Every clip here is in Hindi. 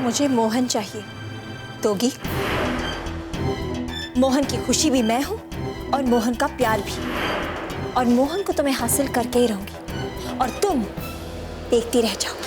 मुझे मोहन चाहिए। दोगी? मोहन की खुशी भी मैं हूं और मोहन का प्यार भी, और मोहन को तो मैं हासिल करके ही रहूंगी और तुम देखती रह जाओगी।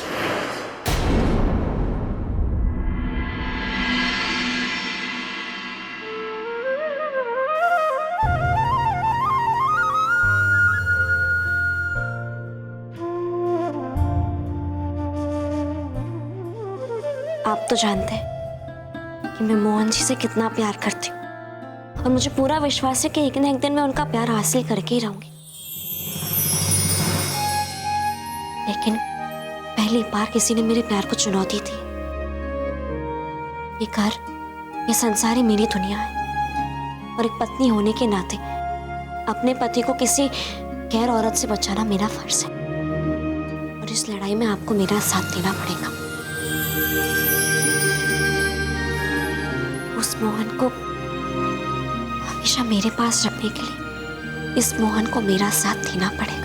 आप तो जानते हैं कि मैं मोहन जी से कितना प्यार करती हूँ और मुझे पूरा विश्वास है कि एक न एक दिन मैं उनका प्यार हासिल करके ही रहूंगी। लेकिन पहली बार किसी ने मेरे प्यार को चुनौती दी। ये घर, ये संसार ही मेरी दुनिया है और एक पत्नी होने के नाते अपने पति को किसी गैर औरत से बचाना मेरा फर्ज है और इस लड़ाई में आपको मेरा साथ देना पड़ेगा। उस मोहन को हमेशा मेरे पास रखने के लिए इस मोहन को मेरा साथ देना पड़ेगा।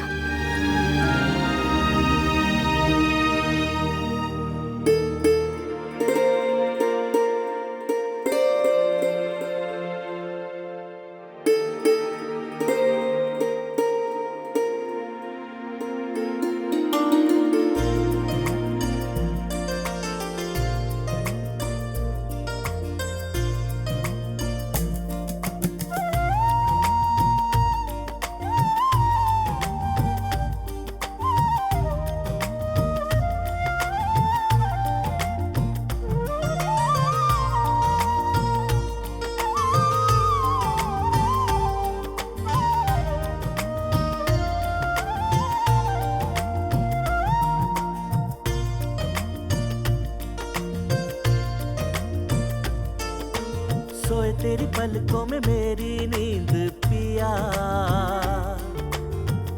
सोए तेरी पलकों में मेरी नींद पिया,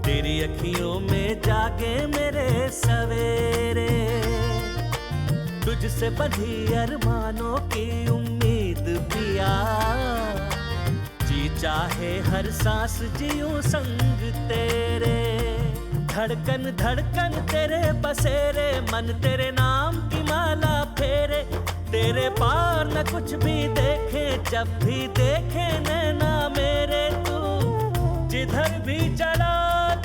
तेरी अखियों में जागे मेरे सवेरे, तुझसे बंधी अरमानों की उम्मीद पिया, जी चाहे हर सांस जियूं संग तेरे, धड़कन धड़कन तेरे बसेरे, मन तेरे नाम की माला फेरे, तेरे पार न कुछ भी देखे, जब भी देखे नैना मेरे, तू जिधर भी चला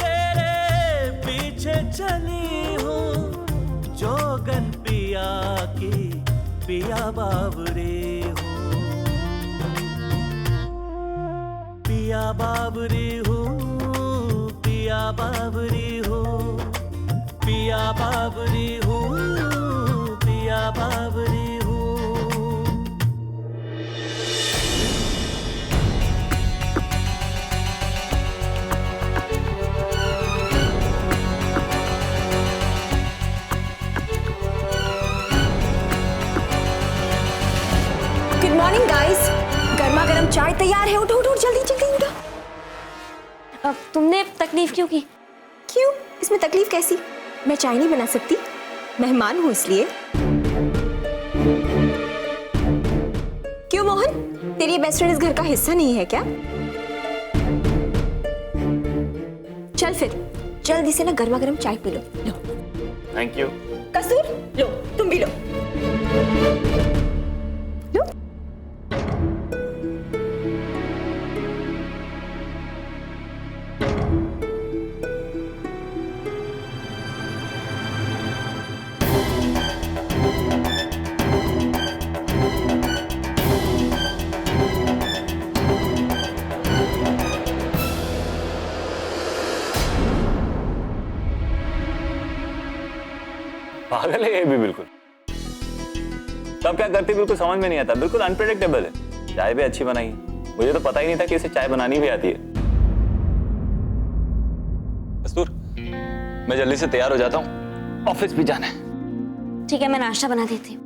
तेरे पीछे चली हूँ, जोगन पिया की पिया बावरी हूँ, पिया बावरी हूँ, पिया बावरी हूँ, पिया बावरी हूँ, पिया बावरी। गुड मॉर्निंग गाइस, गर्मा गर्म चाय तैयार है। उठो उठो जल्दी जल्दी उठो। अब तुमने तकलीफ क्यों की? क्यों? इसमें तकलीफ कैसी? मैं चाय नहीं बना सकती, मेहमान हूँ इसलिए। क्यों मोहन, तेरी बेस्ट फ्रेंड इस घर का हिस्सा नहीं है क्या? चल फिर जल्दी से ना गर्मा गर्म चाय P low. Low. Thank you. कसूर, लो तुम भी लो। लो। पागल है ये भी बिल्कुल। तब क्या करती बिल्कुल समझ में नहीं आता, बिल्कुल अनप्रेडिक्टेबल है। चाय भी अच्छी बनाई, मुझे तो पता ही नहीं था कि इसे चाय बनानी भी आती है। मैं जल्दी से तैयार हो जाता हूँ, ऑफिस भी जाना है। ठीक है, मैं नाश्ता बना देती हूँ।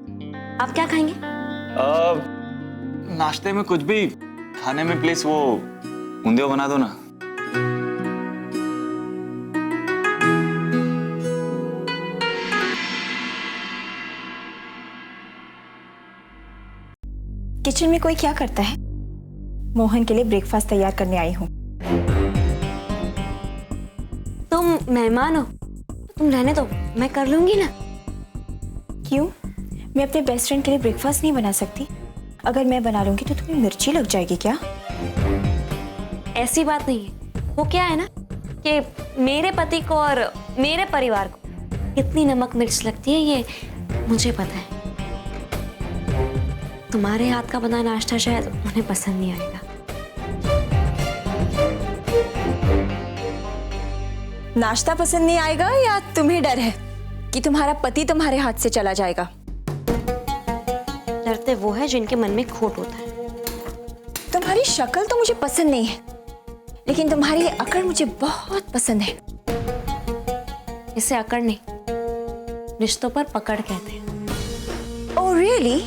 आप क्या खाएंगे? नाश्ते में कुछ भी, खाने में प्लीज वो ऊंधियो बना दो ना। किचन में कोई क्या करता है? मोहन के लिए ब्रेकफास्ट तैयार करने आई हूँ। तुम मेहमान हो, तुम रहने दो, मैं कर लूंगी ना। क्यों? मैं अपने बेस्ट फ्रेंड के लिए ब्रेकफास्ट नहीं बना सकती? अगर मैं बना लूंगी तो तुम्हें मिर्ची लग जाएगी क्या? ऐसी बात नहीं है। वो क्या है ना कि मेरे पति को और मेरे परिवार को कितनी नमक मिर्च लगती है ये मुझे पता है। तुम्हारे हाथ का बना नाश्ता शायद उन्हें पसंद नहीं आएगा। नाश्ता पसंद नहीं आएगा या तुम्हें डर है कि तुम्हारा पति तुम्हारे हाथ से चला जाएगा? डरते वो है जिनके मन में खोट होता है। तुम्हारी शक्ल तो मुझे पसंद नहीं है, लेकिन तुम्हारी ये अकड़ मुझे बहुत पसंद है। इसे अकड़ नहीं, रिश्तों पर पकड़ कहते हैं। Oh really?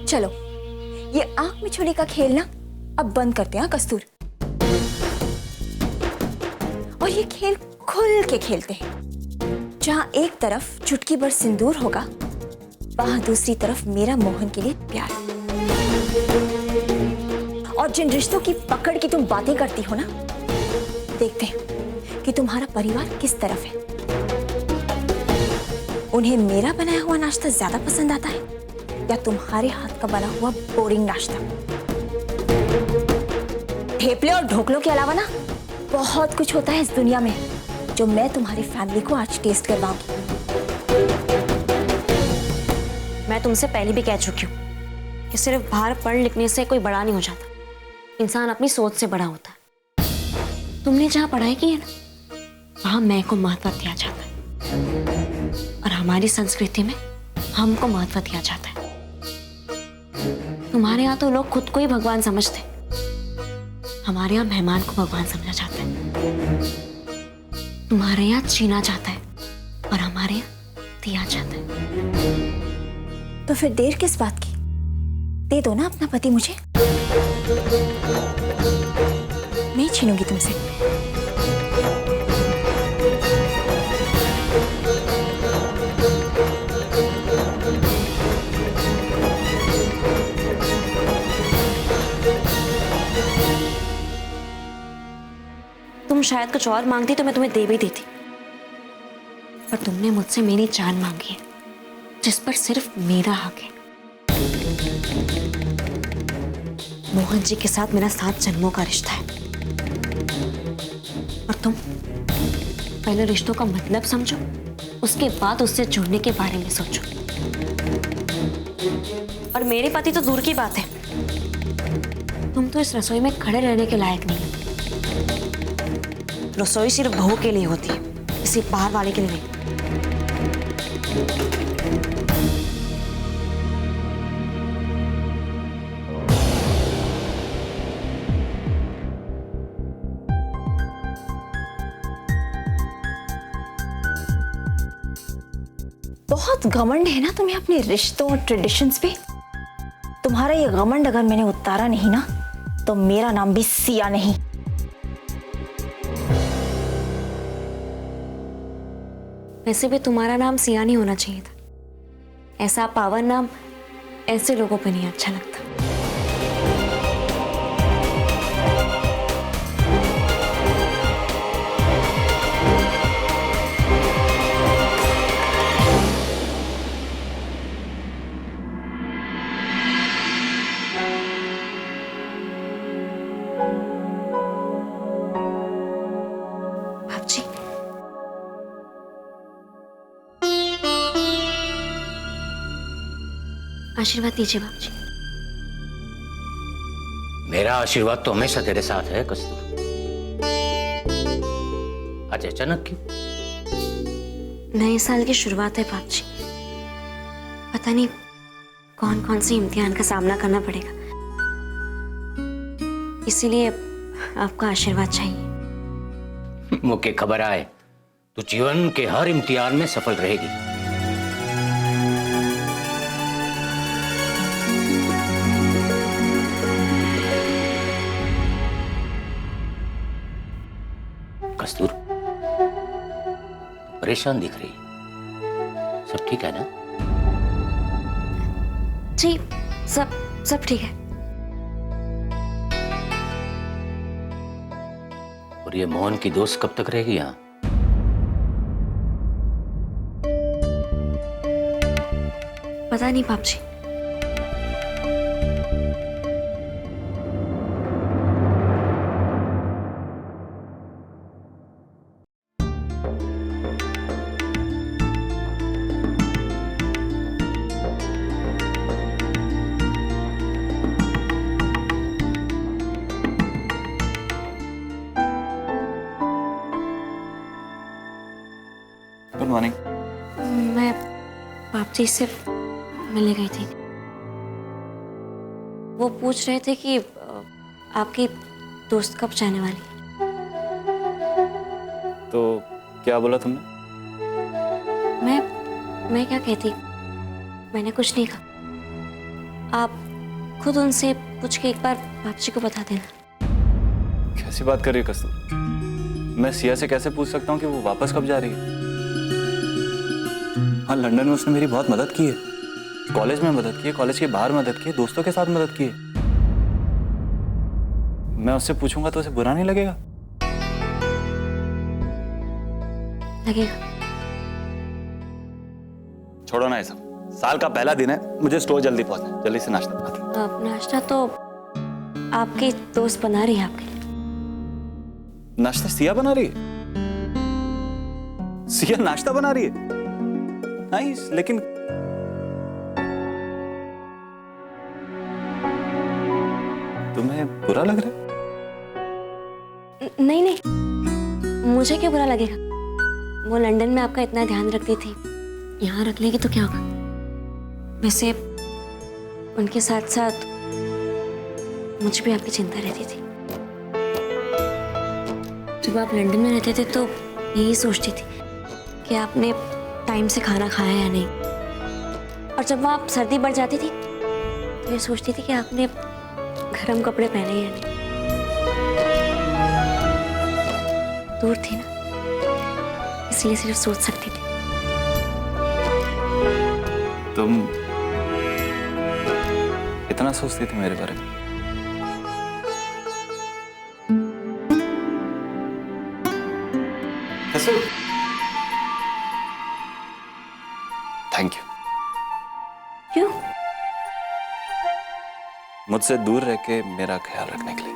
चलो ये आंख में छुरी का खेल ना अब बंद करते हैं कस्तूर, और ये खेल खुल के खेलते हैं। जहां एक तरफ चुटकी भर सिंदूर होगा, वहां दूसरी तरफ मेरा मोहन के लिए प्यार। और जिन रिश्तों की पकड़ की तुम बातें करती हो ना, देखते हैं कि तुम्हारा परिवार किस तरफ है। उन्हें मेरा बनाया हुआ नाश्ता ज्यादा पसंद आता है या तुम्हारे हाथ का बना हुआ बोरिंग नाश्ता? ठेपले और ढोकलों के अलावा ना बहुत कुछ होता है इस दुनिया में जो मैं तुम्हारी फैमिली को आज टेस्ट करवाऊंगी। मैं तुमसे पहले भी कह चुकी हूँ कि सिर्फ बाहर पढ़ लिखने से कोई बड़ा नहीं हो जाता। इंसान अपनी सोच से बड़ा होता है। तुमने जहाँ पढ़ाई की है ना, वहाँ मैं को महत्व दिया जाता है, और हमारी संस्कृति में हमको महत्व दिया जाता है। तुम्हारे यहाँ तो लोग खुद को ही भगवान समझते, हमारे यहाँ मेहमान को भगवान समझा जाता है। तुम्हारे यहाँ चीना जाता है और हमारे यहाँ दिया जाता है। तो फिर देर किस बात की? दे दो ना अपना पति मुझे, नहीं छीनूंगी तुमसे। तुम शायद कुछ और मांगती तो मैं तुम्हें दे भी देती, पर तुमने मुझसे मेरी जान मांगी है, जिस पर सिर्फ मेरा हक है। मोहन जी के साथ मेरा 7 जन्मों का रिश्ता है, और तुम पहले रिश्तों का मतलब समझो, उसके बाद उससे जुड़ने के बारे में सोचो। और मेरे पति तो दूर की बात है, तुम तो इस रसोई में खड़े रहने के लायक नहीं। रसोई सिर्फ बहू के लिए होती है, किसी बाहर वाले के लिए नहीं। बहुत घमंड है ना तुम्हें अपने रिश्तों और ट्रेडिशंस पे। तुम्हारा ये घमंड अगर मैंने उतारा नहीं ना, तो मेरा नाम भी सिया नहीं। वैसे भी तुम्हारा नाम सिया नहीं होना चाहिए था। ऐसा पावन नाम ऐसे लोगों पे नहीं अच्छा लगता। बाबूजी, आशीर्वाद दीजिए बाबूजी। मेरा आशीर्वाद तो हमेशा तेरे साथ है कस्तूर। आज अचानक क्यों? नए साल की शुरुआत है बाबूजी, पता नहीं कौन कौन से इम्तिहान का सामना करना पड़ेगा, इसीलिए आपका आशीर्वाद चाहिए। मुझे खबर आए तू जीवन के हर इम्तिहान में सफल रहेगी। कस्तूर, परेशान दिख रही, सब ठीक है ना? जी, सब ठीक है। और ये मोहन की दोस्त कब तक रहेगी यहाँ? पता नहीं बाप जी। Good morning. मैं बाप जी से मिलने गई थी। वो पूछ रहे थे कि आपकी दोस्त कब जाने वाली है। तो क्या बोला तुमने? मैं क्या कहती, मैंने कुछ नहीं कहा। आप खुद उनसे पूछ के एक बार बाप जी को बता देना। कैसी बात कर रही है कस्तूर? मैं सिया से कैसे पूछ सकता हूँ कि वो वापस कब जा रही है? हाँ, लंदन में उसने मेरी बहुत मदद की है, कॉलेज में मदद की है, कॉलेज के बाहर मदद की है, दोस्तों के साथ मदद की है। मैं उससे पूछूंगा तो उसे बुरा नहीं लगेगा? लगेगा। छोड़ो ना ये सब, साल का पहला दिन है, मुझे स्टोर जल्दी पहुंचना है, जल्दी से नाश्ता बनाते हैं। अब नाश्ता तो आपकी दोस्त बना रही है आपके लिए। नाश्ता सिया बना रही है? सिया नाश्ता बना रही है? नाइस, लेकिन तुम्हें बुरा लग रहा है? नहीं, मुझे क्यों बुरा लगेगा? वो लंदन में आपका इतना ध्यान रखती थी, यहाँ रख लेगी तो क्या होगा? वैसे उनके साथ साथ मुझे भी आपकी चिंता रहती थी। जब आप लंदन में रहते थे तो यही सोचती थी कि आपने टाइम से खाना खाया या नहीं, और जब आप सर्दी बढ़ जाती थी तो ये सोचती थी कि आपने गर्म कपड़े पहने या नहीं। दूर थी ना, इसलिए सिर्फ सोच सकती थी। तुम इतना सोचती थी मेरे बारे में? Thank you. क्यों? मुझसे दूर रह के मेरा ख्याल रखने के लिए।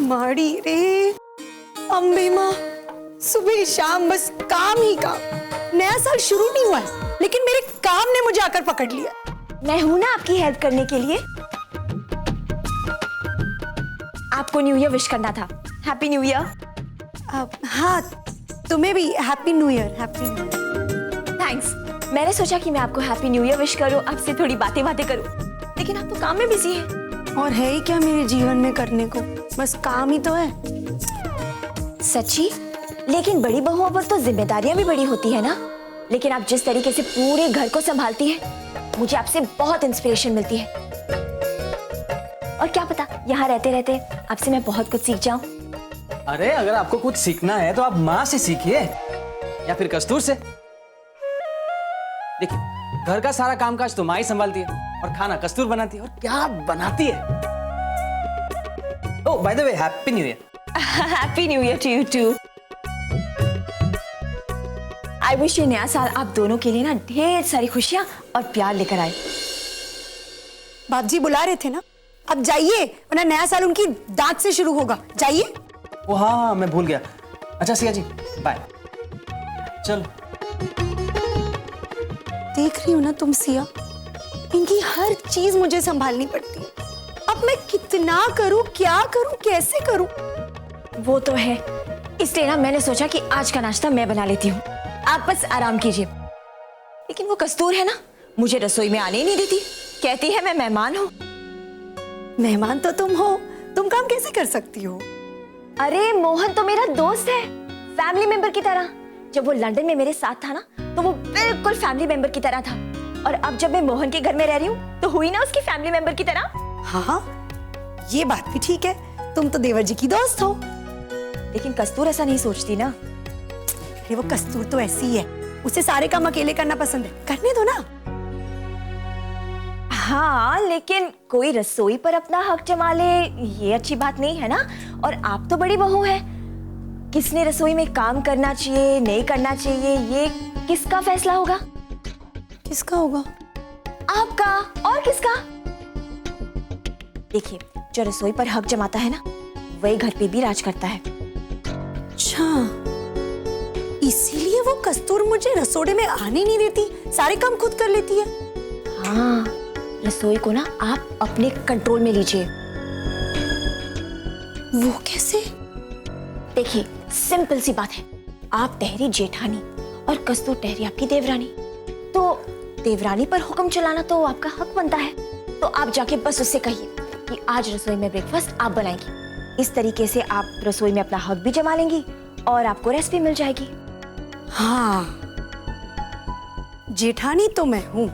माड़ी रे अम्बे माँ, सुबह शाम बस काम ही काम। नया साल शुरू नहीं हुआ है, लेकिन मेरे काम ने मुझे आकर पकड़ लिया। मैं हूं ना आपकी हेल्प करने के लिए। आपको न्यू ईयर विश करना था। Happy new year. हाँ, तुम्हें भी happy new year. Happy new year. Thanks. मैंने सोचा कि मैं आपको हैप्पी न्यू ईयर विश करूं, आपसे थोड़ी बातें करूं, लेकिन आप तो काम में बिजी हैं। और है ही क्या मेरे जीवन में करने को, बस काम ही तो है। सच्ची? लेकिन बड़ी बहुओं पर तो जिम्मेदारियां भी बड़ी होती है ना। लेकिन आप जिस तरीके से पूरे घर को संभालती है, मुझे आपसे बहुत इंस्पिरेशन मिलती है। और क्या पता, यहाँ रहते रहते आपसे मैं बहुत कुछ सीख जाऊं। अरे अगर आपको कुछ सीखना है तो आप माँ से सीखिए, या फिर कस्तूर से। देखिए, घर का सारा कामकाज तो माँ ही संभालती है, और खाना कस्तूर बनाती है, और क्या बनाती है। Oh, by the way, happy new year. Happy new year to you too. I wish ये नया साल आप दोनों के लिए ना ढेर सारी खुशियां और प्यार लेकर आए। बाप जी बुला रहे थे ना, अब जाइए, वरना नया साल उनकी दांत से शुरू होगा। जाइए। ओ हाँ, मैं भूल गया। अच्छा सिया जी, बाय। चलो। देख रही हो ना तुम सिया, इनकी हर चीज मुझे संभालनी पड़ती है। अब मैं कितना करूं, क्या करूं, कैसे करूं? वो तो है, इसलिए ना मैंने सोचा कि आज का नाश्ता मैं बना लेती हूँ। आप बस आराम कीजिए। लेकिन वो कस्तूर है ना, मुझे रसोई में आने ही नहीं देती। कहती है मैं मेहमान हूँ। मेहमान तो तुम हो, तुम काम कैसे कर सकती हो? अरे मोहन तो मेरा दोस्त है, फैमिली मेंबर की तरह। जब वो लंदन में मेरे साथ था ना, तो वो बिल्कुल फैमिली मेंबर की तरह था। और अब जब मैं मोहन के घर में रह रही हूँ, तो हुई ना उसकी फैमिली मेंबर की तरह। हाँ, ये बात भी ठीक है, तुम तो देवर जी की दोस्त हो। लेकिन कस्तूर ऐसा नहीं सोचती ना। अरे वो कस्तूर तो ऐसी ही है, उसे सारे काम अकेले करना पसंद है, करने दो ना। हाँ, लेकिन कोई रसोई पर अपना हक जमा ले, ये अच्छी बात नहीं है ना। और आप तो बड़ी बहू है, किसने रसोई में काम करना चाहिए नहीं करना चाहिए, ये किसका फैसला होगा? किसका होगा? आपका। और किसका? देखिए, जो रसोई पर हक जमाता है ना, वही घर पे भी राज करता है। अच्छा, इसीलिए वो कस्तूर मुझे रसोड़े में आने नहीं देती, सारे काम खुद कर लेती है। हाँ, रसोई को ना आप अपने कंट्रोल में लीजिए। वो कैसे? देखिए, सिंपल सी बात है। आप ठहरी जेठानी और कस्तूर ठहरी आपकी देवरानी। तो देवरानी पर हुक्म चलाना तो आपका हक बनता है। तो आप जाके बस उससे कहिए कि आज रसोई में ब्रेकफास्ट आप बनाएंगी। इस तरीके से आप रसोई में अपना हक भी जमा लेंगी और आपको रेस्ट भी मिल जाएगी। हाँ, जेठानी तो मैं हूं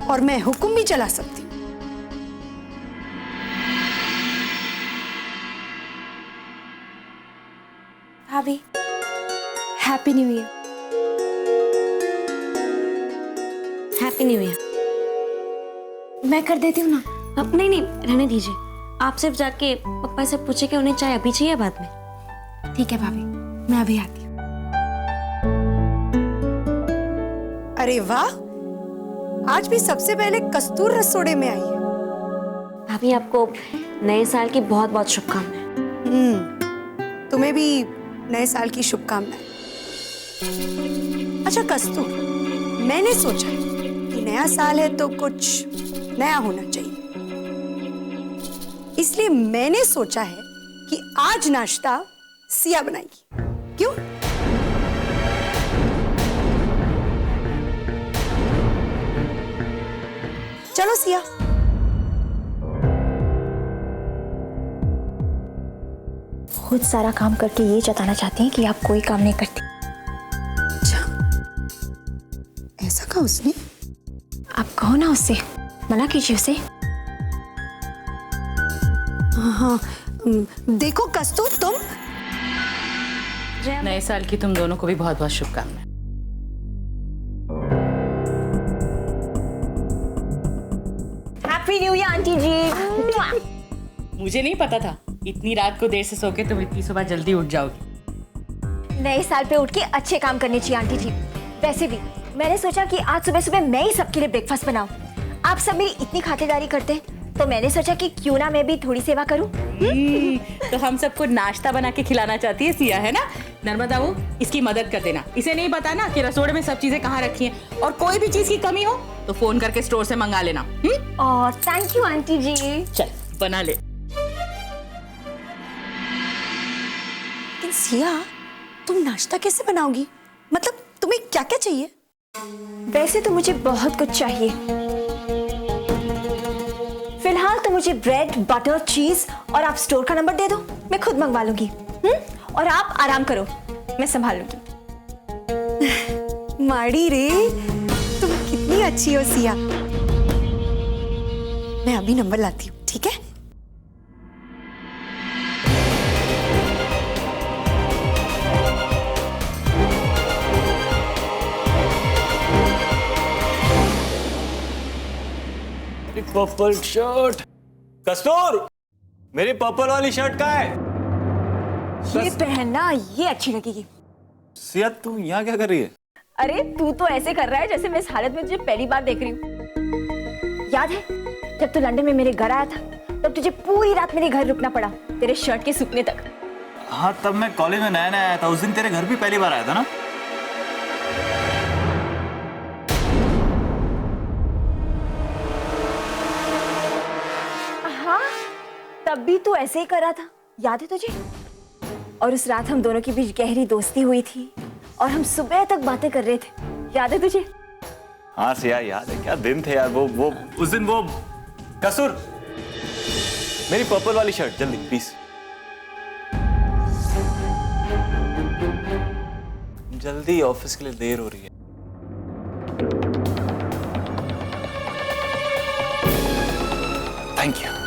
और मैं हुक्म भी चला सकती हूँ। भाभी, happy new year. Happy new year. मैं कर देती हूँ ना। अब नहीं नहीं, रहने दीजिए। आप सिर्फ जाके पापा से पूछे कि उन्हें चाय अभी चाहिए बाद में। ठीक है भाभी, मैं अभी आती हूँ। अरे वाह, आज भी सबसे पहले कस्तूर रसोड़े में आई है। भाभी, आपको नए साल की बहुत बहुत शुभकामनाएं। तुम्हें भी नए साल की शुभकामनाएं। अच्छा कस्तूर, मैंने सोचा कि नया साल है तो कुछ नया होना चाहिए, इसलिए मैंने सोचा है कि आज नाश्ता सिया बनाएगी। क्यों? चलो सिया। खुद सारा काम करके ये जताना चाहती हैं कि आप कोई काम नहीं करती। अच्छा, ऐसा कहा उसने? आप कहो ना उससे, मना कीजिए उसे। हाँ, देखो कस्तूर, तुम नए साल की तुम दोनों को भी बहुत बहुत शुभकामनाएं। हैप्पी न्यू ईयर आंटी जी। मुझे नहीं पता था इतनी रात को देर से सो के तुम इतनी सुबह जल्दी उठ जाओगी। नए साल पे उठ के अच्छे काम करने चाहिए आंटी जी। वैसे भी मैंने सोचा कि आज सुबह सुबह मैं ही सबके लिए ब्रेकफास्ट बनाऊं। आप सब मेरी इतनी खातिरदारी करते हैं, तो मैंने सोचा कि क्यों ना मैं भी थोड़ी सेवा करूं। तो हम सबको नाश्ता बना के खिलाना चाहती है सिया, है ना? नर्मदा, वो इसकी मदद कर देना। इसे नहीं पता ना कि रसोड़े में सब चीजें कहाँ रखी हैं, और कोई भी चीज की कमी हो तो फोन करके स्टोर से मंगा लेना। और थैंक यू आंटी जी। चल बना ले। लेकिन सिया, तुम नाश्ता कैसे बनाओगी? मतलब तुम्हें क्या क्या चाहिए? वैसे तो मुझे बहुत कुछ चाहिए। फिलहाल तो मुझे ब्रेड, बटर, चीज, और आप स्टोर का नंबर दे दो, मैं खुद मंगवा लूंगी। और आप आराम करो, मैं संभाल लूंगी। माड़ी रे, तुम कितनी अच्छी हो सिया। मैं अभी नंबर लाती हूँ, ठीक है? Purple shirt. कस्तूर, मेरी पर्पल वाली शर्ट कहाँ है? ये पहनना, ये अच्छी लगेगी। सिया, तू यहाँ क्या कर रही है? अरे तू तो ऐसे कर रहा है जैसे मैं इस हालत में तुझे पहली बार देख रही हूँ। याद है जब तू लंदन में मेरे घर आया था, तब तुझे पूरी रात मेरे घर रुकना पड़ा तेरे शर्ट के सूखने तक। हाँ, तब मैं कॉलेज में नया नया आया था। उस दिन तेरे घर भी पहली बार आया था ना? हाँ, तब भी तू ऐसे ही कर रहा था, याद है तुझे? और उस रात हम दोनों के बीच गहरी दोस्ती हुई थी और हम सुबह तक बातें कर रहे थे, याद है तुझे? हाँ सिया याद है, क्या दिन थे यार वो उस दिन वो कसूर, मेरी पर्पल वाली शर्ट जल्दी प्लीज, जल्दी ऑफिस के लिए देर हो रही है। Thank you.